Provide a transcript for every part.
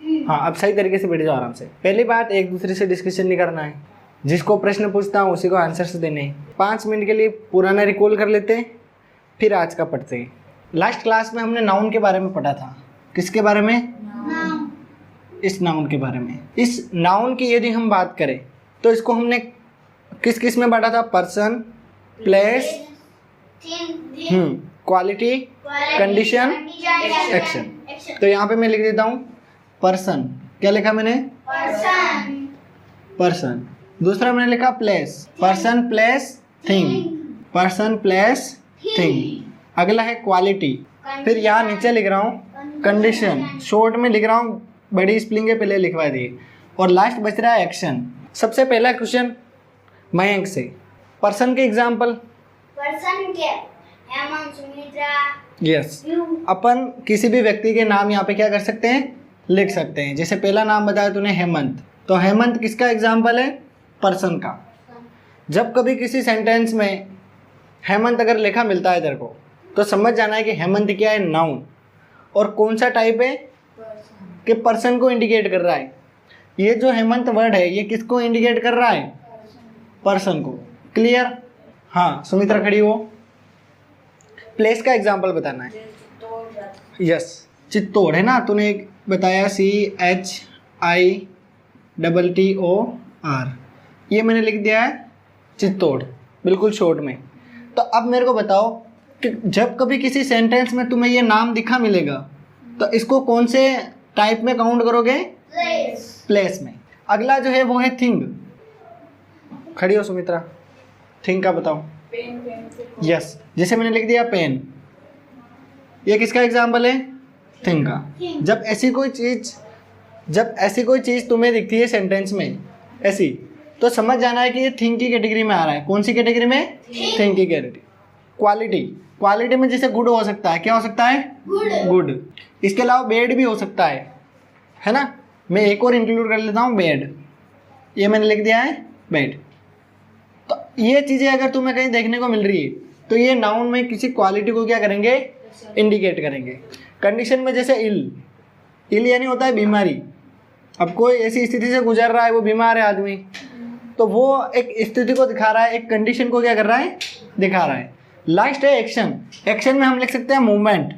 हाँ, अब सही तरीके से बैठ जाओ आराम से। पहली बात, एक दूसरे से डिस्कशन नहीं करना है, जिसको प्रश्न पूछता हूँ उसी को आंसर देने हैं। 5 मिनट के लिए पुराना रिकॉल कर लेते हैं, फिर आज का पढ़ते हैं। लास्ट क्लास में हमने नाउन के बारे में पढ़ा था। किसके बारे में? इस नाउन के बारे में। इस नाउन की यदि हम बात करें तो इसको हमने किस किस में बांटा था? Person, place, quality, condition, action. तो यहाँ पे मैं लिख देता हूँ पर्सन। क्या लिखा मैंने? पर्सन। दूसरा मैंने लिखा place. Person, place, thing. Person, place, thing. अगला है क्वालिटी। फिर यहाँ नीचे लिख रहा हूँ कंडीशन। शॉर्ट में लिख रहा हूँ, बड़ी स्पेलिंग के पहले लिखवा दिए। और लास्ट बच रहा है एक्शन। सबसे पहला क्वेश्चन मयंक से, पर्सन के एग्जाम्पल। पर्सन के हेमंत, सुमित्रा। यस, अपन किसी भी व्यक्ति के नाम यहाँ पे क्या कर सकते हैं? लिख सकते हैं। जैसे पहला नाम बताया तूने हेमंत, तो हेमंत किसका एग्जाम्पल है? पर्सन का। जब कभी किसी सेंटेंस में हेमंत अगर लिखा मिलता है तेरे को, तो समझ जाना है कि हेमंत क्या है? नाउन। और कौन सा टाइप है? कि पर्सन को इंडिकेट कर रहा है। ये जो हेमंत वर्ड है ये किसको इंडिकेट कर रहा है? पर्सन को। क्लियर? हाँ, सुमित्रा खड़ी हो। प्लेस का एग्जाम्पल बताना है। यस, चित्तौड़ है ना, तूने एक बताया CHITTOR। ये मैंने लिख दिया है चित्तौड़, बिल्कुल शॉर्ट में। तो अब मेरे को बताओ कि जब कभी किसी सेंटेंस में तुम्हें ये नाम दिखा मिलेगा तो इसको कौन से टाइप में काउंट करोगे? प्लेस में। अगला जो है वो है थिंग। खड़ी हो सुमित्रा, थिंग का बताओ। यस, जैसे मैंने लिख दिया पेन, ये किसका एग्जाम्पल है? थिंग का। जब ऐसी कोई चीज़ तुम्हें दिखती है सेंटेंस में ऐसी, तो समझ जाना है कि ये थिंग की कैटेगरी में आ रहा है। कौन सी कैटेगरी में? थिंग की कैटेगरी। क्वालिटी में जैसे गुड हो सकता है। क्या हो सकता है? गुड। इसके अलावा बेड भी हो सकता है ना। मैं एक और इंक्लूड कर लेता हूँ, बेड। ये मैंने लिख दिया है बेड। तो ये चीज़ें अगर तुम्हें कहीं देखने को मिल रही है तो ये नाउन में किसी क्वालिटी को क्या करेंगे? इंडिकेट करेंगे। कंडीशन में जैसे इल यानी होता है बीमारी। अब कोई ऐसी स्थिति से गुजर रहा है, वो बीमार है आदमी, तो वो एक स्थिति को दिखा रहा है, एक कंडीशन को क्या कर रहा है? दिखा रहा है। लास्ट है एक्शन। एक्शन में हम लिख सकते हैं मूवमेंट।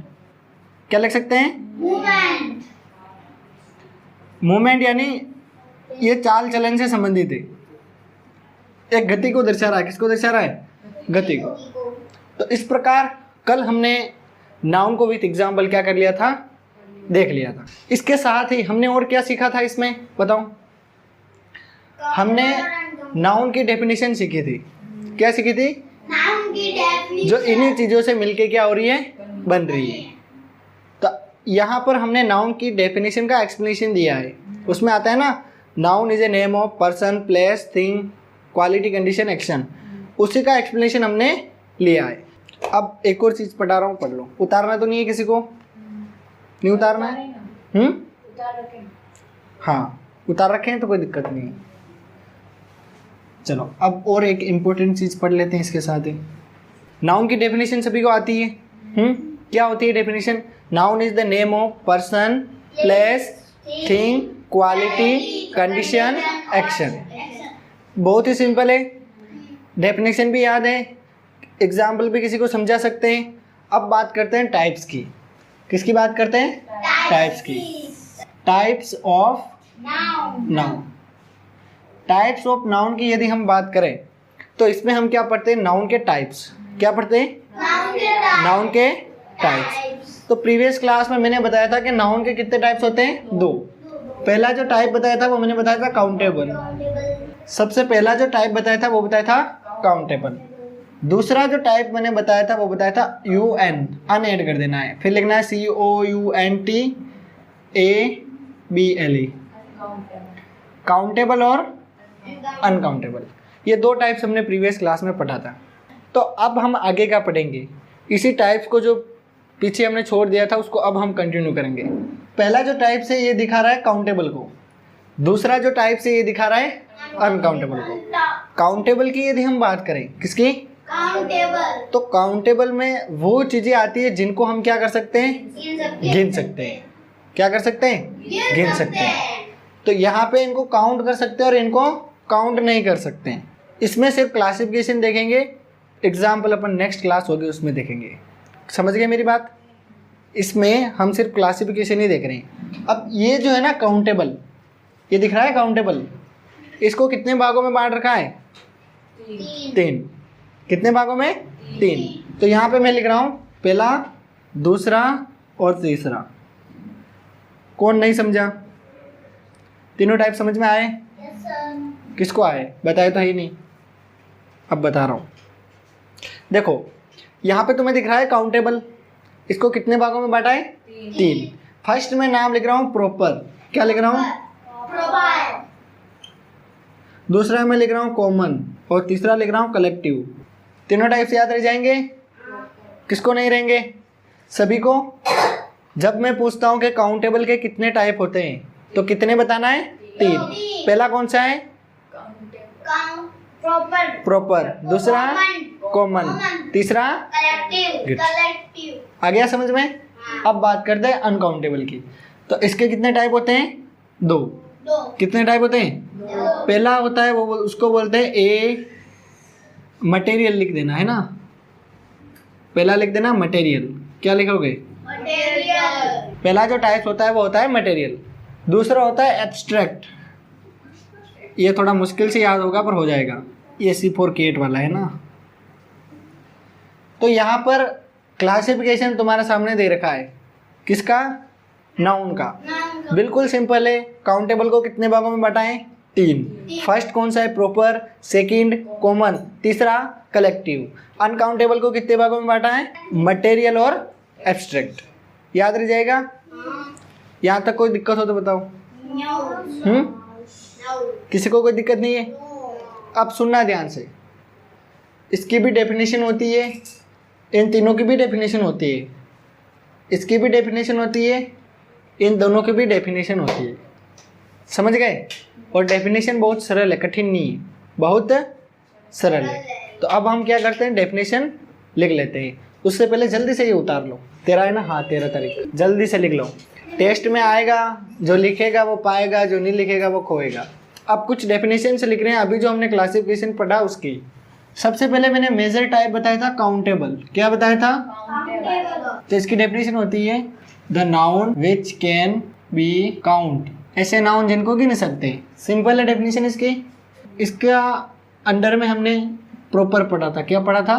क्या लिख सकते हैं? मूवमेंट यानी ये चाल चलन से संबंधित है, एक गति को दर्शा रहा है। किसको दर्शा रहा है? गति को। तो इस प्रकार कल हमने नाउन को विथ एग्जाम्पल क्या कर लिया था? देख लिया था। इसके साथ ही हमने और क्या सीखा था इसमें बताओ? हमने नाउन की डेफिनेशन सीखी थी। क्या सीखी थी? नाउन की डेफिनेशन, जो इन्हीं चीज़ों से मिलके क्या हो रही है? बन रही है। तो यहाँ पर हमने नाउन की डेफिनेशन का एक्सप्लेनेशन दिया है। उसमें आता है ना, noun is a name of person, place, thing, quality, condition, action. उसी का एक्सप्लेनेशन हमने लिया है। अब एक और चीज़ पढ़ा रहा हूँ, पढ़ लो। उतारना तो नहीं है किसी को? नहीं उतारना है? हाँ, उतार रखे हैं तो कोई दिक्कत नहीं है। चलो अब और एक इम्पोर्टेंट चीज़ पढ़ लेते हैं इसके साथ ही। नाउन की डेफिनेशन सभी को आती है। क्या होती है definition? Noun is the name of person, place, thing, quality, condition, action. बहुत ही सिंपल है, डेफिनेशन भी याद है, एग्जाम्पल भी किसी को समझा सकते हैं। अब बात करते हैं टाइप्स की। किसकी बात करते हैं? टाइप्स की। Types of noun. Types of noun की यदि हम बात करें तो इसमें हम क्या पढ़ते हैं? नाउन के टाइप्स। क्या पढ़ते हैं? नाउन के टाइप्स। तो प्रीवियस क्लास में मैंने बताया था कि नाउन के कितने टाइप्स होते हैं? 2। पहला जो टाइप बताया था वो मैंने बताया था काउंटेबल। सबसे पहला जो टाइप बताया था वो बताया था काउंटेबल। दूसरा जो टाइप मैंने बताया था वो बताया था UN, अन ऐड कर देना है, फिर लिखना है COUNTABLE। काउंटेबल और अनकाउंटेबल, ये 2 टाइप्स हमने प्रीवियस क्लास में पढ़ा था। तो अब हम आगे क्या पढ़ेंगे? इसी टाइप्स को जो पीछे हमने छोड़ दिया था उसको अब हम कंटिन्यू करेंगे। पहला जो टाइप से ये दिखा रहा है काउंटेबल को, दूसरा जो टाइप से ये दिखा रहा है अनकाउंटेबल को। काउंटेबल की यदि हम बात करें, किसकी? काउंटेबल। तो काउंटेबल में वो चीज़ें आती है जिनको हम क्या कर सकते हैं? गिन सकते हैं। क्या कर सकते हैं? गिन सकते हैं। तो यहाँ पे इनको काउंट कर सकते हैं और इनको काउंट नहीं कर सकते हैं। इसमें सिर्फ क्लासिफिकेशन देखेंगे, एग्जाम्पल अपन नेक्स्ट क्लास होगी उसमें देखेंगे। समझ गए मेरी बात? इसमें हम सिर्फ क्लासिफिकेशन ही देख रहे हैं। अब ये जो है ना काउंटेबल, ये दिख रहा है काउंटेबल, इसको कितने भागों में बांट रखा है? 3। कितने भागों में? 3। तो यहाँ पे मैं लिख रहा हूँ पहला, दूसरा और तीसरा। कौन नहीं समझा? तीनों टाइप समझ में आए? किसको आए? बताए तो है ही नहीं, अब बता रहा हूँ। देखो यहाँ पे तुम्हें दिख रहा है काउंटेबल, इसको कितने भागों में बांटा है? 3। फर्स्ट में नाम लिख रहा हूँ प्रॉपर, क्या लिख रहा हूँ? दूसरा में लिख रहा हूँ कॉमन और तीसरा लिख रहा हूँ कलेक्टिव। तीनों टाइप से याद रह जाएंगे? किसको नहीं रहेंगे? सभी को। जब मैं पूछता हूँ कि काउंटेबल के कितने टाइप होते हैं तो कितने बताना है? 3। पहला कौन सा है? प्रॉपर, दूसरा कॉमन, तीसरा कलेक्टिव। आ गया समझ में? अब बात करते हैं अनकाउंटेबल की। तो इसके कितने टाइप होते हैं? 2। कितने टाइप होते हैं? पहला होता है वो उसको बोलते हैं ए मटेरियल, लिख देना है ना, पहला लिख देना मटेरियल। क्या लिखोगे? मटेरियल। पहला जो टाइप होता है वो होता है मटेरियल। दूसरा होता है एब्स्ट्रैक्ट, ये थोड़ा मुश्किल से याद होगा पर हो जाएगा, ये C4K8 वाला है ना। तो यहाँ पर क्लासिफिकेशन तुम्हारे सामने दे रखा है, किसका? नाउन का। बिल्कुल सिंपल है। काउंटेबल को कितने भागों में बांटाएं? 3। फर्स्ट कौन सा है? प्रॉपर, सेकंड कॉमन, तीसरा कलेक्टिव। अनकाउंटेबल को कितने भागों में बांटा है? मटेरियल और एब्स्ट्रैक्ट। याद रह जाएगा? यहाँ तक कोई दिक्कत हो तो बताओ। किसी को कोई दिक्कत नहीं है? अब सुनना ध्यान से, इसकी भी डेफिनेशन होती है, इन तीनों की भी डेफिनेशन होती है, इसकी भी डेफिनेशन होती है, इन दोनों की भी डेफिनेशन होती है। समझ गए? और डेफिनेशन बहुत सरल है, कठिन नहीं है, बहुत सरल है। तो अब हम क्या करते हैं? डेफिनेशन लिख लेते हैं। उससे पहले जल्दी से ये उतार लो, तेरा है ना? हाँ 13 तारीख, जल्दी से लिख लो। टेस्ट में आएगा, जो लिखेगा वो पाएगा, जो नहीं लिखेगा वो खोएगा। अब कुछ डेफिनेशन से लिख रहे हैं, अभी जो हमने क्लासिफिकेशन पढ़ा उसकी। सबसे पहले मैंने मेजर टाइप बताया था काउंटेबल। क्या बताया था? तो इसकी डेफिनेशन होती है the noun which can be count, ऐसे नाउन जिनको गिन सकते हैं। सिंपल है डेफिनेशन इसकी। इसका अंडर में हमने प्रॉपर पढ़ा था। क्या पढ़ा था?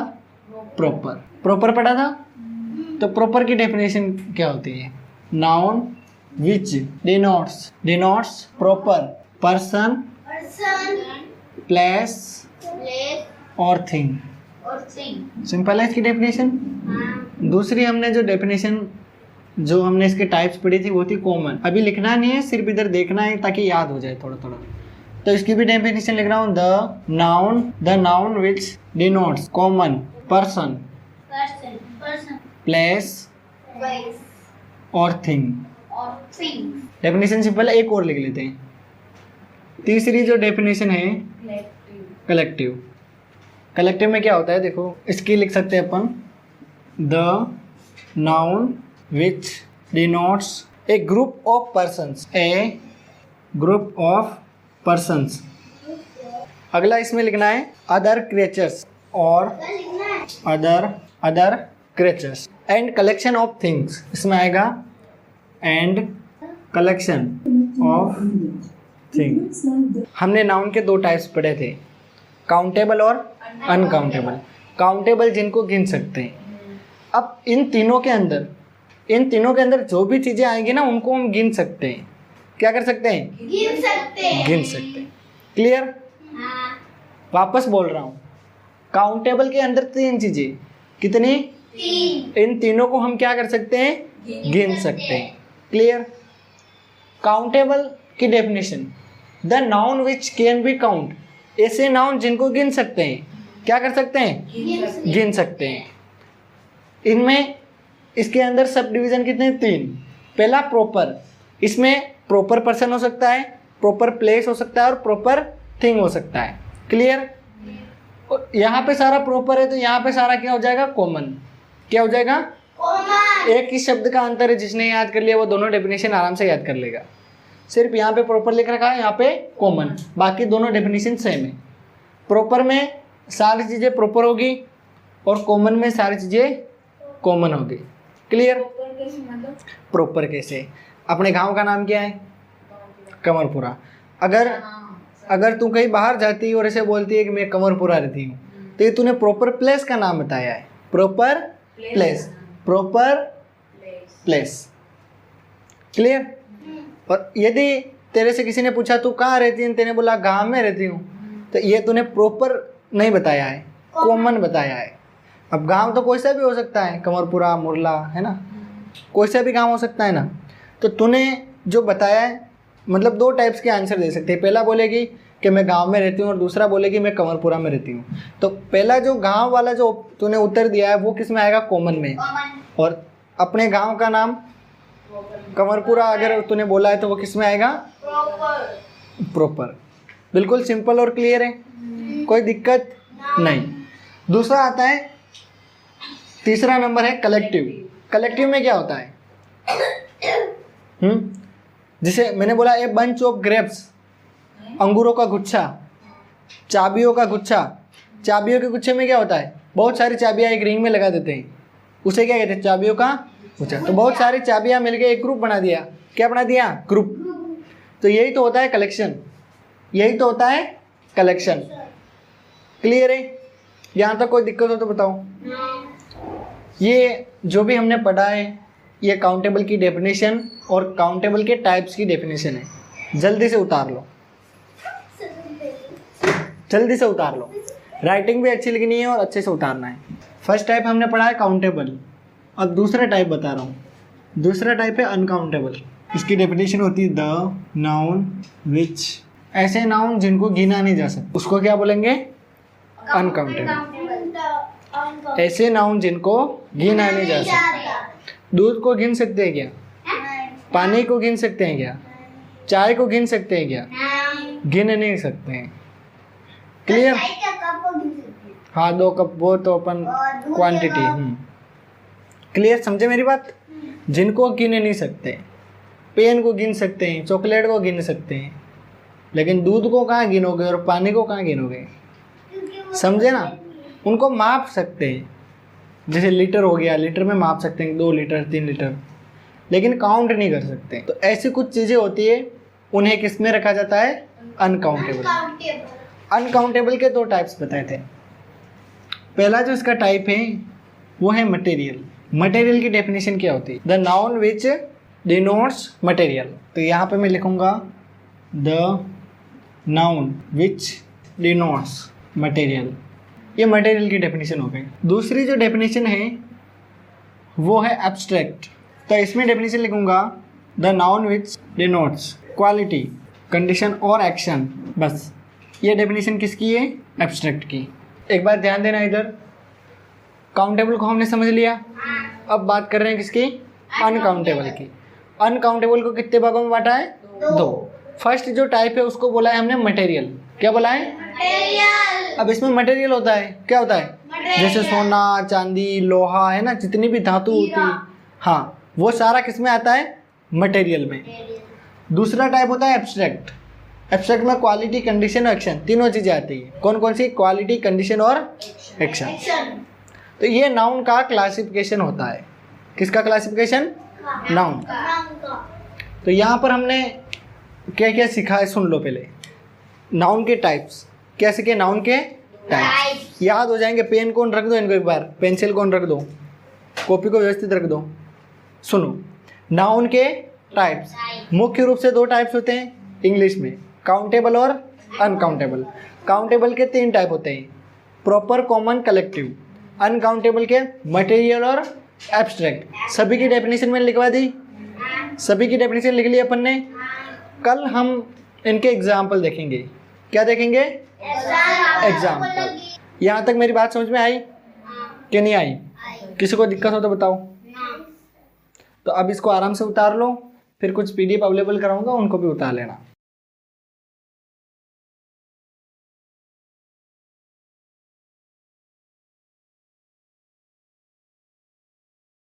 प्रॉपर पढ़ा था। तो प्रॉपर की डेफिनेशन क्या होती है? Noun which denotes proper person, place और थिंग। सिंपल है इसकी डेफिनेशन। दूसरी हमने जो डेफिनेशन जो हमने इसके टाइप्स पढ़ी थी वो थी कॉमन। अभी लिखना नहीं है, सिर्फ इधर देखना है ताकि याद हो जाए थोड़ा थोड़ा। तो इसकी भी डेफिनेशन लिख रहा हूँ, the noun which denotes common person, place और थिंग। डेफिनेशन सिंपल है। एक और लिख लेते हैं। तीसरी जो डेफिनेशन है कलेक्टिव। कलेक्टिव में क्या होता है? देखो इसकी लिख सकते हैं अपन, the noun which denotes a group of persons. अगला इसमें लिखना है अदर क्रिएचर्स और other creatures and collection of things. इसमें आएगा एंड कलेक्शन ऑफ थिंग्स। हमने नाउन के 2 टाइप्स पढ़े थे, काउंटेबल और अनकाउंटेबल। काउंटेबल जिनको गिन सकते हैं। अब इन तीनों के अंदर जो भी चीज़ें आएंगी ना उनको हम गिन सकते हैं। क्या कर सकते हैं? गिन सकते हैं। क्लियर? वापस बोल रहा हूँ, काउंटेबल के अंदर 3 चीज़ें, कितनी? 3। इन तीनों को हम क्या कर सकते हैं? गिन सकते हैं। क्लियर? काउंटेबल की definition, the noun which can be count, ऐसे नाउन जिनको गिन सकते हैं। क्या कर सकते हैं? गिन सकते हैं। इनमें इसके अंदर सब डिवीजन कितने? 3। पहला प्रॉपर, इसमें प्रॉपर पर्सन हो सकता है, प्रॉपर प्लेस हो सकता है और प्रॉपर थिंग हो सकता है। क्लियर? यहाँ पे सारा प्रॉपर है तो यहाँ पे सारा क्या हो जाएगा? कॉमन। क्या हो जाएगा? कॉमन। एक ही शब्द का अंतर है, जिसने याद कर लिया वो दोनों डेफिनेशन आराम से याद कर लेगा। सिर्फ यहाँ पे प्रॉपर लिख रखा है, यहाँ पे कॉमन, बाकी दोनों डेफिनेशन सेम है। प्रॉपर में सारी चीज़ें प्रॉपर होगी और कॉमन में सारी चीज़ें कॉमन होगी। क्लियर? प्रॉपर कैसे? अपने गांव का नाम क्या है? कमरपुरा। अगर तू कहीं बाहर जाती है और ऐसे बोलती है कि मैं कमरपुरा रहती हूँ, तो ये तूने प्रॉपर प्लेस का नाम बताया है। Proper place, proper place. Clear? और यदि तेरे से किसी ने पूछा तू कहाँ रहती है, तेने बोला गांव में रहती हूँ, तो ये तूने प्रॉपर नहीं बताया है, कॉमन बताया है। अब गांव तो कोई सा भी हो सकता है, कमरपुरा, मुरला, है ना, कोई सा भी गांव हो सकता है ना। तो तूने जो बताया है, मतलब दो टाइप्स के आंसर दे सकते हैं। पहला बोलेगी कि मैं गांव में रहती हूँ और दूसरा बोलेगी मैं कमरपुरा में रहती हूँ। तो पहला जो गांव वाला जो तूने उत्तर दिया है वो किस में आएगा? कॉमन में। और अपने गांव का नाम कमरपुरा अगर तूने बोला है तो वो किस में आएगा? प्रॉपर। बिल्कुल सिंपल और क्लियर है, कोई दिक्कत नहीं। दूसरा आता है, तीसरा नंबर है कलेक्टिव। कलेक्टिव में क्या होता है? जिसे मैंने बोला ए बंच ऑफ ग्रेप्स, अंगूरों का गुच्छा, चाबियों का गुच्छा। चाबियों के गुच्छे में क्या होता है? बहुत सारी चाबियां एक रिंग में लगा देते हैं, उसे क्या कहते हैं? चाबियों का गुच्छा। तो बहुत सारी चाबियां मिलकर एक ग्रुप बना दिया। क्या बना दिया? ग्रुप। तो यही तो होता है कलेक्शन, यही तो होता है कलेक्शन। क्लियर है? यहाँ तक कोई दिक्कत हो तो बताओ। ये जो भी हमने पढ़ा है ये काउंटेबल की डेफिनेशन और काउंटेबल के टाइप्स की डेफिनेशन है। जल्दी से उतार लो, जल्दी से उतार लो। राइटिंग भी अच्छी लिखनी है और अच्छे से उतारना है। फर्स्ट टाइप हमने पढ़ा है काउंटेबल। अब दूसरा टाइप बता रहा हूँ। दूसरा टाइप है अनकाउंटेबल। इसकी डेफिनेशन होती है द नाउन विच, ऐसे नाउन जिनको गिना नहीं जा सकता, उसको क्या बोलेंगे? अनकाउंटेबल। ऐसे नाउन जिनको गिना नहीं जा सकता। दूध को गिन सकते हैं क्या? पानी को गिन सकते हैं क्या? चाय को गिन सकते हैं क्या? गिन नहीं सकते हैं। क्लियर? हाँ, 2 कप वो तो अपन क्वांटिटी। क्लियर? समझे मेरी बात? जिनको गिन नहीं सकते। पेन को गिन सकते हैं, चॉकलेट को गिन सकते हैं, लेकिन दूध को कहाँ गिनोगे और पानी को कहाँ गिनोगे? समझे ना? उनको माप सकते हैं, जैसे लीटर हो गया, लीटर में माप सकते हैं 2 लीटर 3 लीटर, लेकिन काउंट नहीं कर सकते। तो ऐसी कुछ चीज़ें होती है, उन्हें किस में रखा जाता है? अनकाउंटेबल। अनकाउंटेबल के 2 टाइप्स बताए थे। पहला जो इसका टाइप है वो है मटेरियल। मटेरियल की डेफिनेशन क्या होती है? The noun which denotes material. तो यहाँ पे मैं लिखूँगा the noun which denotes material. ये मटेरियल की डेफिनेशन हो गई। दूसरी जो डेफिनेशन है वो है एब्स्ट्रैक्ट। तो इसमें डेफिनेशन लिखूंगा the noun which denotes quality, condition और एक्शन। बस ये डेफिनेशन किसकी है? एब्स्ट्रैक्ट की। एक बार ध्यान देना, इधर काउंटेबल को हमने समझ लिया, अब बात कर रहे हैं किसकी? अनकाउंटेबल की। अनकाउंटेबल को कितने भागों में बांटा है? 2। फर्स्ट जो टाइप है उसको बोला है हमने मटेरियल। क्या बोला है? मटेरियल। अब इसमें मटेरियल होता है, क्या होता है? जैसे सोना, चांदी, लोहा, है ना, जितनी भी धातु होती है, हाँ, वो सारा किस में आता है? मटेरियल में। दूसरा टाइप होता है एब्स्ट्रैक्ट। एब्स्ट्रैक्ट में क्वालिटी, कंडीशन और एक्शन, तीनों चीज़ें आती है। कौन कौन सी? क्वालिटी, कंडीशन और एक्शन। तो ये नाउन का क्लासिफिकेशन होता है। किसका क्लासिफिकेशन? नाउन। तो यहाँ पर हमने क्या क्या सीखा है सुन लो पहले। नाउन के टाइप्स क्या सीखे? नाउन के टाइप्स याद हो जाएंगे। पेन कौन रख दो इनको एक बार, पेंसिल कौन रख दो, कॉपी को व्यवस्थित रख दो। सुनो, नाउन के टाइप्स मुख्य रूप से 2 टाइप्स होते हैं इंग्लिश में, काउंटेबल और अनकाउंटेबल। काउंटेबल के 3 टाइप होते हैं, प्रॉपर, कॉमन, कलेक्टिव। अनकाउंटेबल के मटेरियल और एब्स्ट्रैक्ट। सभी की डेफिनेशन मैंने लिखवा दी, सभी की डेफिनेशन लिख ली अपन ने। कल हम इनके एग्जाम्पल देखेंगे। क्या देखेंगे? एग्जाम्पल। यहाँ तक मेरी बात समझ में आई कि नहीं आई? किसी को दिक्कत हो तो बताओ। तो अब इसको आराम से उतार लो, फिर कुछ PDF अवेलेबल कराऊंगा, उनको भी उतार लेना।